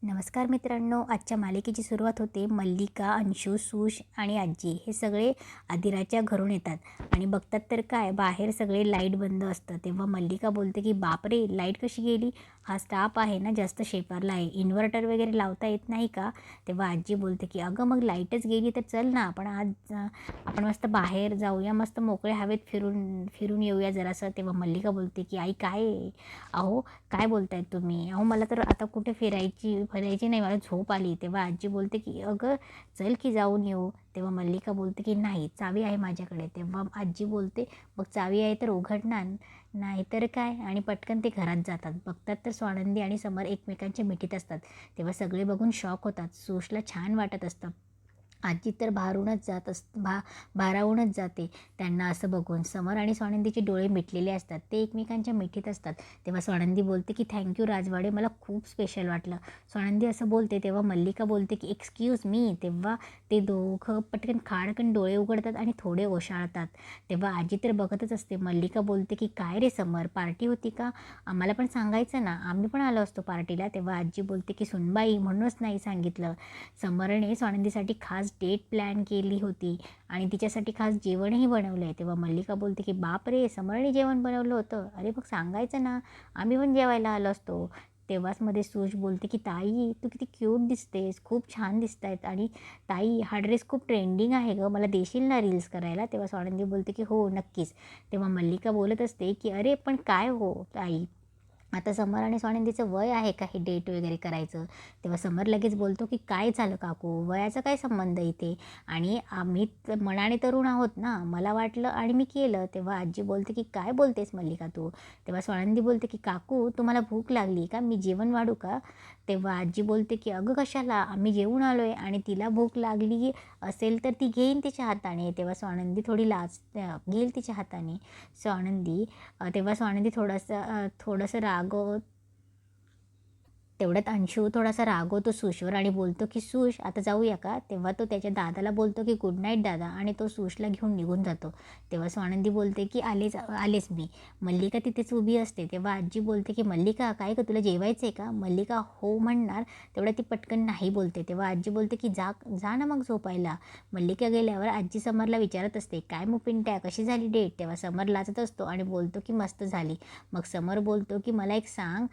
नमस्कार मित्रांनो, आजच्या मालिकेची सुरुवात होते. मल्लिका, अंशू, सुश आणि आजी हे सगळे आदिराच्या घरून येतात आणि बघतात तर काय, बाहेर सगळे लाईट बंद असतं. तेव्हा मल्लिका बोलते की बापरे, लाईट कशी गेली? हा स्टाफ आहे ना जास्त शेपारला आहे, इन्व्हर्टर वगैरे लावता येत नाही का? तेव्हा आजी बोलते की अगं मग लाईटच गेली तर चल ना, आपण मस्त बाहेर जाऊया, मस्त मोकळ्या हवेत फिरून फिरून येऊया जरासं. तेव्हा मल्लिका बोलते की आई काय आहे? अहो काय बोलतायत तुम्ही? अहो मला तर आता कुठे फिरायची नाही, मला झोप आली. तेव्हा आजी बोलते की अगं चल की जाऊन येऊ. तेव्हा मल्लिका बोलते की नाही, चावी आहे माझ्याकडे. तेव्हा आजी बोलते मग चावी आहे तर उघडणार, नाही तर काय? आणि पटकन ते घरात जातात. बघतात तर स्वानंदी आणि समर एकमेकांच्या मिठीत असतात. तेव्हा सगळे बघून शॉक होतात. सुशला छान वाटत असतं. आजी तर भारावूनच जाते त्यांना असं बघून. समर आणि स्वानंदीचे डोळे मिटलेले असतात, ते एकमेकांच्या मिठीत असतात. तेव्हा स्वानंदी बोलते की थँक्यू राजवाडे, मला खूप स्पेशल वाटलं. स्वानंदी असं बोलते तेव्हा मल्लिका बोलते की एक्सक्यूज मी. तेव्हा ते दोघं पटकन खाडकन डोळे उघडतात आणि थोडे ओशाळतात. तेव्हा आजी तर बघतच असते. मल्लिका बोलते की काय रे समर, पार्टी होती का? आम्हाला पण सांगायचं ना, आम्ही पण आलो असतो पार्टीला. तेव्हा आजी बोलते की सुनबाई म्हणूनच नाही सांगितलं. समरने स्वानंदीसाठी खास डेट प्लॅन केली होती आणि तिच्यासाठी खास जेवणही बनवलं आहे. तेव्हा मल्लिका बोलते की बाप रे, समरने जेवण बनवलं होतं? अरे मग सांगायचं ना, आम्ही पण जेवायला आलो असतो. तेव्हाच मध्ये सुश बोलते की ताई तू किती क्यूट दिसतेस, खूप छान दिसत आहेत, आणि ताई हा ड्रेस खूप ट्रेंडिंग आहे गं, मला देशील ना रील्स करायला? तेव्हा स्वानंदी बोलते की हो नक्कीच. तेव्हा मल्लिका बोलत असते की अरे पण काय हो ताई, आता समर आणि स्वानंदीचं वय आहे का हे डेट वगैरे करायचं? तेव्हा समर लगेच बोलतो की काय झालं काकू, वयाचा काय संबंध इथे? आणि आम्ही मनाने तरुण आहोत ना, मला वाटलं आणि मी केलं. तेव्हा आजी बोलते की काय बोलतेस मल्लिका तू? तेव्हा स्वानंदी बोलते की काकू तुम्हाला भूक लागली का, मी जेवण वाढू का? तेव्हा आजी बोलते की अगं कशाला, आम्ही जेवून आलो आहे आणि तिला भूक लागली असेल तर ती घेईन तिच्या हाताने. तेव्हा स्वानंदी थोडी घेईल तिच्या हाताने. तेव्हा स्वानंदी थोडंसं तेवढ्यात अंशू थोडासा रागवतो सुशवर आणि बोलतो की सुश आता जाऊया का? तेव्हा तो त्याच्या दादाला बोलतो की गुड नाईट दादा, आणि तो सुशला घेऊन निघून जातो. तेव्हा स्वानंदी बोलते की आलेच मी. मल्लिका तिथेच उभी असते. तेव्हा आजी बोलते की मल्लिका काय का तुला जेवायचं आहे का? मल्लिका हो म्हणणार, तेवढ्या ती पटकन नाही बोलते. तेव्हा आजी बोलते की जा जा ना मग झोपायला. मल्लिका गेल्यावर आजी समरला विचारत असते काय मग पिंट्या कशी झाली डेट? तेव्हा समर लाजत असतो आणि बोलतो की मस्त झाली. मग समर बोलतो की मला एक सांग,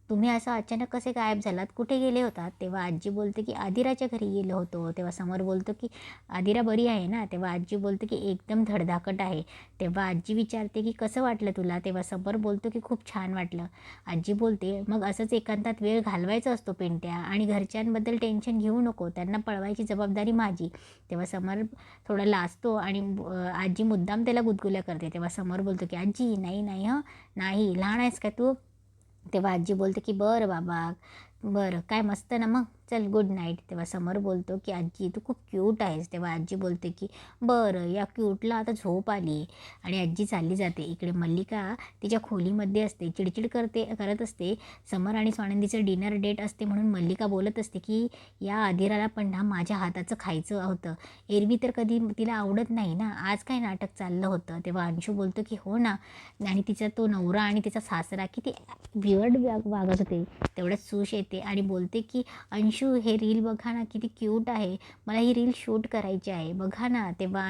तुम्ही असं अचानक कसे गायब झालात, कुठे गेले होतात? तेव्हा आजी बोलते की आदिराच्या घरी गेलो होतो. तेव्हा समर बोलतो की आदिरा बरी आहे ना? तेव्हा आजी बोलते की एकदम धडधाकट आहे. तेव्हा आजी विचारते की कसं वाटलं तुला? तेव्हा समर बोलतो की खूप छान वाटलं. आजी बोलते मग असंच एकांतात वेळ घालवायचा असतो पिंट्या, आणि घरच्यांबद्दल टेन्शन घेऊ नको, त्यांना पळवायची जबाबदारी माझी. तेव्हा समर थोडा लाजतो आणि आजी मुद्दाम त्याला गुदगुल्या करते. तेव्हा समर बोलतो की आजी नाही नाही हं, नाही लहान आहेस का तू? तेव्हा आजी बोलते की बरं बाबा, बरं काय मस्त ना, मग चल गुड नाईट. तेव्हा समर बोलतो की आजी तू खूप क्यूट आहेस. तेव्हा आजी बोलते की बरं या क्यूटला आता झोप आली, आणि आजी चालली जाते. इकडे मल्लिका तिच्या खोलीमध्ये असते, चिडचिड करत असते. समर आणि स्वानंदीचं डिनर डेट असते म्हणून मल्लिका बोलत असते की या आधिराला पण ना माझ्या हाताचं खायचं होतं, एरवी तर कधी तिला आवडत नाही ना, आज काय नाटक चाललं होतं? तेव्हा अंशू बोलतो की हो ना, आणि तिचा तो नवरा आणि तिचा सासरा किती विवर्ड वागत होते. तेवढ्यात सुश येते आणि बोलते की अंशू हे रील बघा ना, किती क्यूट आहे, मला ही रील शूट करायची आहे बघा ना. तेव्हा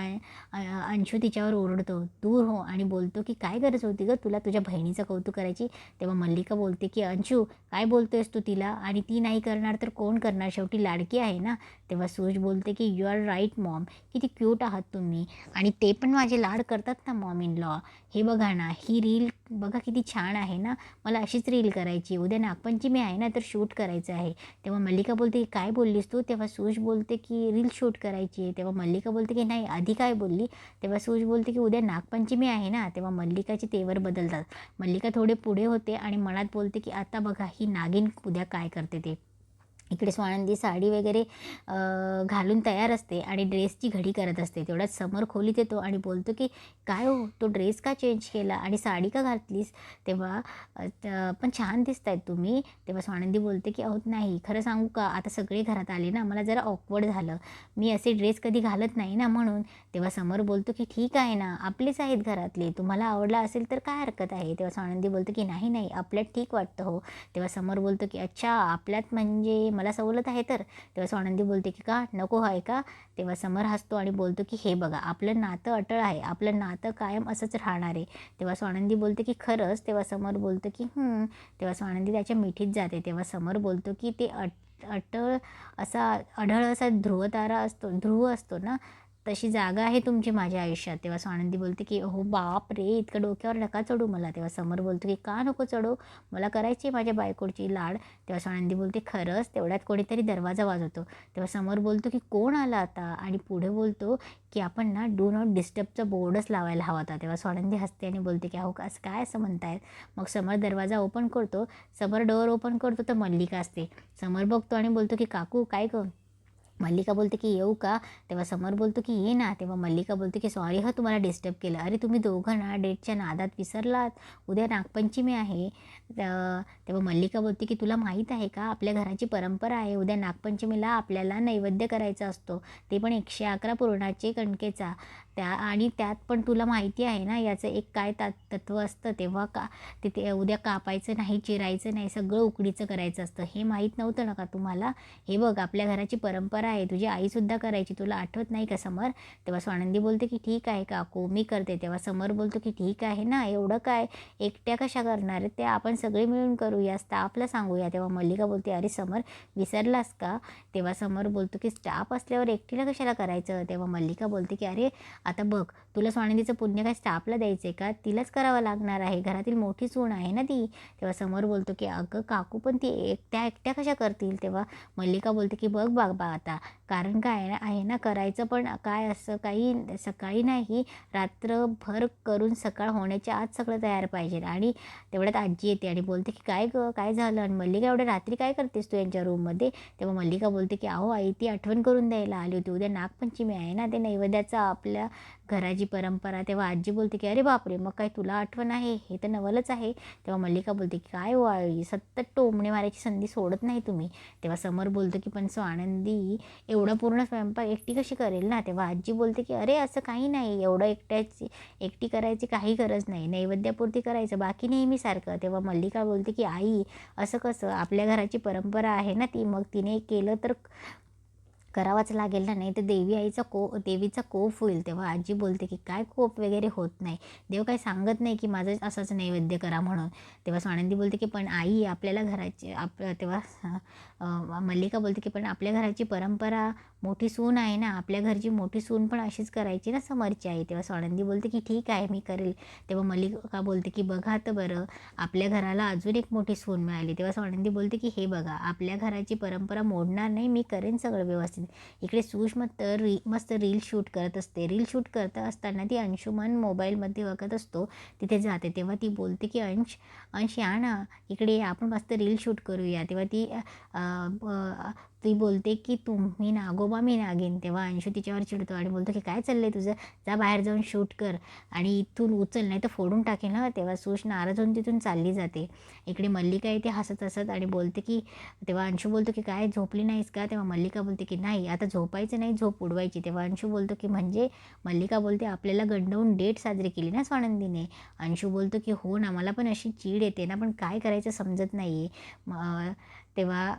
अंशू तिच्यावर ओरडतो दूर हो, आणि बोलतो की काय गरज होती गं तुला तुझ्या बहिणीचं कौतुक करायची? तेव्हा मल्लिका बोलते की अंशू काय बोलतोयस तू तिला, आणि ती नाही करणार तर कोण करणार, शेवटी लाडकी आहे ना. तेव्हा सुश बोलते की यू आर राईट मॉम, किती क्यूट आहात तुम्ही, आणि ते पण माझे लाड करतात ना मॉम इन लॉ. हे बघा ना, ही रील बघा किती छान आहे ना, मला अशीच रील करायची, उद्या नागपंचमी आहे ना तर शूट करायचं आहे. तेव्हा मल्लिका बोलते की काय बोललीस तू? तेव्हा सुश बोलते की रील शूट करायची आहे. तेव्हा मल्लिका बोलते की नाही आधी काय बोलली? तेव्हा सुश बोलते की उद्या नागपंचमी आहे ना. तेव्हा मल्लिकाचे तेवर बदलतात. मल्लिका थोडे पुढे होते आणि मनात बोलते की आता बघा ही नागिन उद्या काय करते ते. इकडे स्वानंदी साडी वगैरे घालून तयार असते आणि ड्रेसची घडी करत असते. तेवढ्यात समर खोलीत येतो आणि बोलतो की काय हो, तो ड्रेस का चेंज केला आणि साडी का घातलीस? तेव्हा पण छान दिसत आहेत तुम्ही. तेव्हा स्वानंदी बोलते की अहो नाही, खरं सांगू का, आता सगळे घरात आले ना, मला जरा ऑकवर्ड झालं, मी असे ड्रेस कधी घालत नाही ना म्हणून. तेव्हा समर बोलतो की ठीक आहे ना, आपलेच आहेत घरातले, तुम्हाला आवडला असेल तर काय हरकत आहे? तेव्हा स्वानंदी बोलतो की नाही नाही, आपल्यात ठीक वाटतं हो. तेव्हा समर बोलतो की अच्छा आपल्यात म्हणजे मला सवलत आहे तर. तेव्हा स्वानंदी बोलते की का नको आहे का. तेव्हा समर हसतो आणि बोलतो की हे बघा आपलं नातं अटळ आहे, आपलं नातं कायम असंच राहणार आहे. तेव्हा स्वानंदी बोलते की खरंच. तेव्हा समर बोलतो की तेव्हा स्वानंदी त्याच्या मिठीत जाते. तेव्हा समर बोलतो की ते अटळ असा अढळ असा ध्रुव असतो ना, तशी जागा आहे तुमची माझ्या आयुष्यात. तेव्हा स्वानंदी बोलते की "हो बाप रे! इतकं डोक्यावर नका चढू मला." तेव्हा समर बोलतो की "का नको चढू? मला करायची आहे माझ्या बायकोची लाड." तेव्हा स्वानंदी बोलते "खरंच?" तेवढ्यात कोणीतरी दरवाजा वाजवतो. तेव्हा समर बोलतो की "कोण आला आता?" आणि पुढे बोलतो की "आपण ना डू नॉट डिस्टर्बचा बोर्डच लावायला हवा होता." तेव्हा स्वानंदी हसते आणि बोलते की "अहो असं काय असं म्हणतायत?" मग समर दरवाजा ओपन करतो. समर डोअर ओपन करतो तर मल्लिका असते. समर बघतो आणि बोलतो की "काकू काय गं?" मल्लिका बोलते की "येऊ का?" तेव्हा समर बोलतो की "ये ना." तेव्हा मल्लिका बोलते की "सॉरी हं तुम्हाला डिस्टर्ब केलं. अरे तुम्ही दोघं ना डेटच्या नादात विसरलात. उद्या नागपंचमी आहे." तेव्हा मल्लिका बोलते की "तुला माहीत आहे का आपल्या घराची परंपरा आहे. उद्या नागपंचमीला आपल्याला नैवेद्य करायचा असतो. ते पण 111 पुरणाचे कणकेचा. आणि त्यात पण तुला माहिती आहे ना याचं एक काय तत्त्व असतं. तेव्हा तिथे उद्या कापायचं नाही, चिरायचं नाही, सगळं उकडीचं करायचं असतं. हे माहीत नव्हतं ना का तुम्हाला? हे बघ आपल्या घराची परंपरा आहे. तुझी आईसुद्धा करायची. तुला आठवत नाही का समर?" तेव्हा स्वानंदी बोलते की "ठीक आहे काकू मी करते." तेव्हा समर बोलतो की "ठीक आहे ना, एवढं काय एकट्या कशा करणार आहेत? ते आपण सगळे मिळून करूया, स्टाफला सांगूया." तेव्हा मल्लिका बोलते "अरे समर विसरलास का?" तेव्हा समर बोलतो की "स्टाफ असल्यावर एकटीला कशाला करायचं?" तेव्हा मल्लिका बोलते की "अरे आता बघ तुला स्वानंदीचं पुण्य काय स्टाफला द्यायचं आहे का? तिलाच करावं लागणार आहे. घरातील मोठी सून आहे ना ती." तेव्हा समर बोलतो की "अगं काकू पण ती एकट्या कशा करतील?" तेव्हा मल्लिका बोलते की "बघ बाबा आता कारण काय आहे ना करायचं पण काय असं काही सकाळी नाही रात्रभर करून सकाळ होण्याच्या आत सगळं तयार पाहिजे." आणि तेवढ्यात आजी येते आणि बोलते की "काय गं काय झालं? आणि मल्लिका एवढ्या रात्री काय करतेस तू यांच्या रूममध्ये?" तेव्हा मल्लिका बोलते की "अहो आई ती आठवण करून द्यायला आली होती. उद्या नागपंचमी आहे ना, ते नैवेद्याचा आपल्या घराची परंपरा." तेव्हा आजी बोलते की "अरे बापरे मग काय तुला आठवण आहे? हे तर नवलच आहे." तेव्हा मल्लिका बोलते की "काय हो आई सतत टोमणे मारायची संधी सोडत नाही तुम्ही." तेव्हा समर बोलतो की "पण स्वानंदी एवढा पूर्ण स्वयंपाक एकटी कशी करेल ना?" तेव्हा आजी बोलते की "अरे असं काही नाही, एवढं एकटी करायची काही गरज नाही, नैवेद्यापुरती करायचं बाकी नेहमीसारखं." तेव्हा मल्लिका बोलते की "आई असं कसं? आपल्या घराची परंपरा आहे ना ती, मग तिने केलं तर करावाच लागेल ना, नाही तर देवीचा कोप होईल." तेव्हा आजी बोलते की "काय कोप वगैरे होत नाही. देव काही सांगत नाही की माझं असंच नैवेद्य करा म्हणून." तेव्हा स्वानंदी बोलते की "पण आई आपल्याला घराची तेव्हा मल्लिका बोलते की "पण आपल्या घराची परंपरा मोठी सून आहे ना, आपल्या घरची मोठी सून पण अशीच करायची ना समरची आई." तेव्हा स्वानंदी बोलते की "ठीक आहे मी करेल." तेव्हा मल्लिका बोलते की "बघा तर बरं आपल्या घराला अजून एक मोठी सून मिळाली." तेव्हा स्वानंदी बोलते की "हे बघा आपल्या घराची परंपरा मोडणार नाही, मी करेन सगळं व्यवस्थित." इकडे सुषमा तर मस्त रील शूट करत असते. रील शूट करत असताना ती अंशुमन मोबाईलमध्ये बघत असतो. तिथे जाते तेव्हा ती बोलते की अंश या ना इकडे ये, आपण मस्त रील शूट करूया." तेव्हा ती बोलते की "तुम्ही नागोबा मी नागिन." तेव्हा अंशू तिच्यावर चिडतो आणि बोलतो की "काय चाललंय तुझं? जा बाहेर जाऊन शूट कर आणि इथून उचल नाही तर फोडून टाकेल ना." तेव्हा सुश नाराज होऊन तिथून चालली जाते. इकडे मल्लिका येते हसत हसत आणि बोलते की तेव्हा अंशू बोलतो की "काय झोपली नाहीस का?" तेव्हा मल्लिका बोलते की "नाही आता झोपायचं नाही, झोप उडवायची." तेव्हा अंशू बोलतो की "म्हणजे?" मल्लिका बोलते "आपल्याला गंडवून डेट साजरी केली ना स्वानंदीने." अंशू बोलतो की "हो ना मला पण अशी चीड येते ना, पण काय करायचं समजत नाही आहे." तेव्हा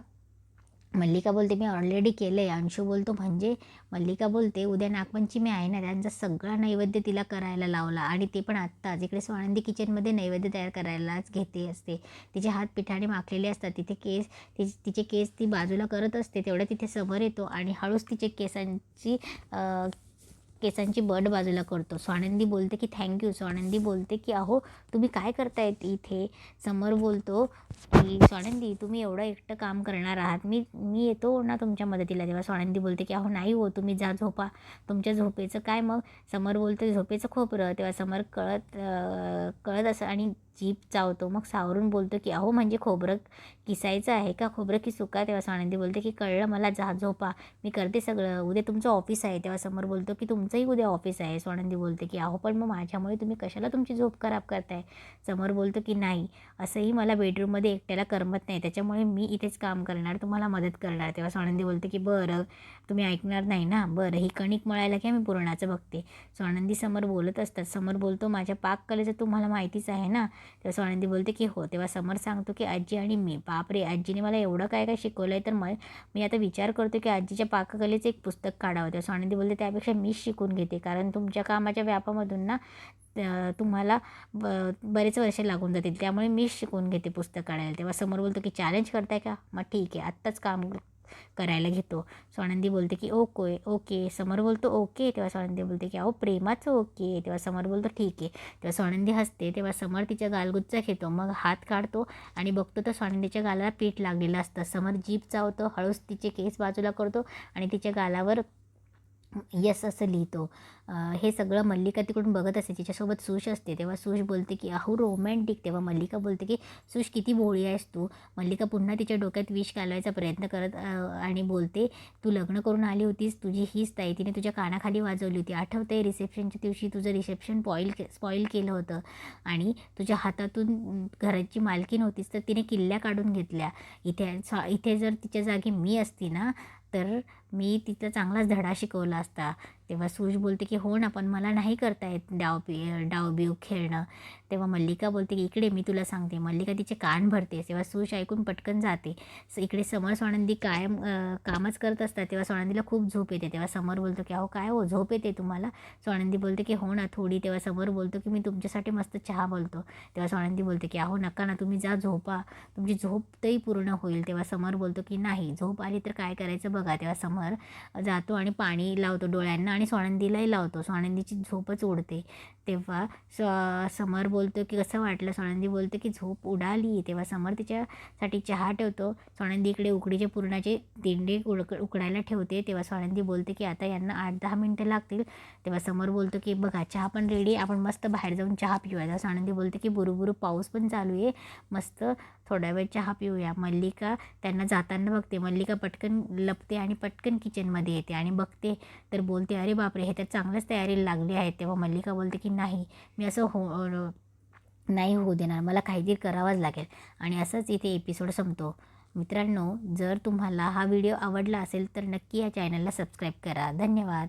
मल्लिका बोलते "मी ऑलरेडी केलं आहे." अंशू बोलतो "म्हणजे?" मल्लिका बोलते "उद्या नागपंचमी आहे ना, त्यांचा सगळा नैवेद्य तिला करायला लावला आणि ते पण आत्ताच." इकडे स्वानंदी किचनमध्ये नैवेद्य तयार करायलाच घेते असते. तिचे हात पिठाने माखलेले असतात. तिचे केस ती बाजूला करत असते. तेवढ्या तिथे समर येतो आणि हळूच तिचे केसांची बड बाजूला करतो. स्वानंदी बोलते की "थँक्यू." स्वानंदी बोलते की "अहो तुम्ही काय करताय इथे?" समर बोलतो की "स्वानंदी तुम्ही एवढं एकटं काम करणार आहात, मी येतो ना तुमच्या मदतीला." तेव्हा स्वानंदी बोलते की "अहो नाही हो तुम्ही जा झोपा, तुमच्या झोपेचं काय मग." समर बोलतो "झोपेचं खोबरं." तेव्हा समर कळत असं आणि जीभ चावतो. मग सावरून बोलतो की "अहो म्हणजे खोबरं किसायचं आहे का? खोबरं किसू का?" तेव्हा स्वानंदी बोलते की "कळलं मला, जा झोपा, मी करते सगळं. उद्या तुमचं ऑफिस आहे." तेव्हा समर बोलतो की "तुमचंही उद्या ऑफिस आहे." स्वानंदी बोलते की "अहो पण मग माझ्यामुळे तुम्ही कशाला तुमची झोप खराब करताय?" समर बोलतो की "नाही असंही मला बेडरूममध्ये एकट्याला करमत नाही, त्याच्यामुळे मी इथेच काम करणार, तुम्हाला मदत करणार." तेव्हा स्वानंदी बोलते की "बरं तुम्ही ऐकणार नाही ना, बरं ही कणिक मळायला घ्या, मी पुरणाचं बघते." स्वानंदी समर बोलत असतात. समर बोलतो "माझ्या पाककलेचं तुम्हाला माहितीच आहे ना, तेव्हा स्वानंदी बोलते की हो. तेव्हा समर सांगतो की आजी आणि मी. बापरे, आजीने मला एवढं काय काय शिकवलं आहे, तर मी आता विचार करतो की आजीच्या पाककलेचं एक पुस्तक काढावं. तेव्हा स्वानंदी बोलते त्यापेक्षा मीच शिकून घेते, कारण तुमच्या कामाच्या व्यापामधून ना तुम्हाला बरेच वर्ष लागून जातील, त्यामुळे मीच शिकवून घेते पुस्तक काढायला. तेव्हा समोर बोलतो की चॅलेंज करताय का? मग ठीक आहे, आत्ताच काम करायला घेतो. स्वानंदी बोलते की ओके ओके. समर बोलतो ओके. तेव्हा स्वानंदी बोलते की अहो प्रेमाचं ओके. तेव्हा समर बोलतो ठीक आहे. तेव्हा स्वानंदी हसते. तेव्हा समर तिच्या गालगुच्चा घेतो, मग हात काढतो आणि बघतो तर स्वानंदीच्या गालाला पीठ लागलेलं असतं. समर जीभ चावतो, हळूच तिचे केस बाजूला करतो आणि तिच्या गालावर यस असं लिहितो. हे सगळं मल्लिका तिकडून बघत असते. तिच्यासोबत सूश असते. तेव्हा सूश बोलते की अहो रोमॅन्टिक. तेव्हा मल्लिका बोलते की सूश किती भोळी आहेस तू. मल्लिका पुन्हा तिच्या डोक्यात विष घालवायचा प्रयत्न करत आणि बोलते तू लग्न करून आली होतीस, तुझी हीच ताई तिने तुझ्या कानाखाली वाजवली होती, आठवतंय रिसेप्शनच्या दिवशी तुझं रिसेप्शन स्पॉईल केलं होतं आणि तुझ्या हातातून घराची मालकीन होतीस तर तिने किल्ल्या काढून घेतल्या. इथे जर तिच्या जागी मी असती ना तर मी तिथं चांगलाच धडा शिकवला असता. तेव्हा सूश बोलते की हो ना, पण मला नाही करता येत डावबिव खेळणं. तेव्हा मल्लिका बोलते की इकडे मी तुला सांगते. मल्लिका तिचे कान भरते. तेव्हा सूश ऐकून पटकन जाते. इकडे समर स्वानंदी कायम कामच करत असतात. तेव्हा स्वानंदीला खूप झोप येते. तेव्हा समर बोलतो की अहो काय हो, झोप येते तुम्हाला? स्वानंदी बोलते की हो ना थोडी. तेव्हा समर बोलतो की मी तुमच्यासाठी मस्त चहा बोलतो. तेव्हा स्वानंदी बोलते की अहो नका ना, तुम्ही जा झोपा, तुमची झोपही पूर्ण होईल. तेव्हा समर बोलतो की नाही, झोप आली तर काय करायचं बघा. तेव्हा समर जातो आणि पाणी लावतो डोळ्यांना आणि स्वानंदीलाही लावतो. स्वानंदीची झोपच उडते. तेव्हा समर बोलतो की कसं वाटलं? स्वानंदी बोलते की झोप उडाली. तेव्हा समर तिच्यासाठी चहा ठेवतो. स्वानंदी इकडे उकडीचे पुरणाचे दिंडे उकडायला ठेवते. तेव्हा स्वानंदी बोलते की आता यांना 8-10 मिनटं लागतील. तेव्हा समर बोलतो की बघा चहा पण रेडी, आपण मस्त बाहेर जाऊन चहा पिऊया. तेव्हा स्वानंदी बोलते की बुरुबुरु पाऊस पण चालू आहे, मस्त थोड्या वेळ चहा पिऊया. मल्लिका त्यांना जाताना बघते. मल्लिका पटकन लपते आणि पटकन किचनमध्ये येते आणि बघते तर बोलते अरे बापरे, हे तर चांगलंच तयारीला लागले आहेत. तेव्हा मल्लिका बोलते की नाही, मी असं नाही होऊ देणार, मला काहीतरी करावंच लागेल. आणि असंच इथे एपिसोड संपतो. मित्रांनो, जर तुम्हाला हा व्हिडिओ आवडला असेल तर नक्की या चॅनलला सबस्क्राईब करा. धन्यवाद.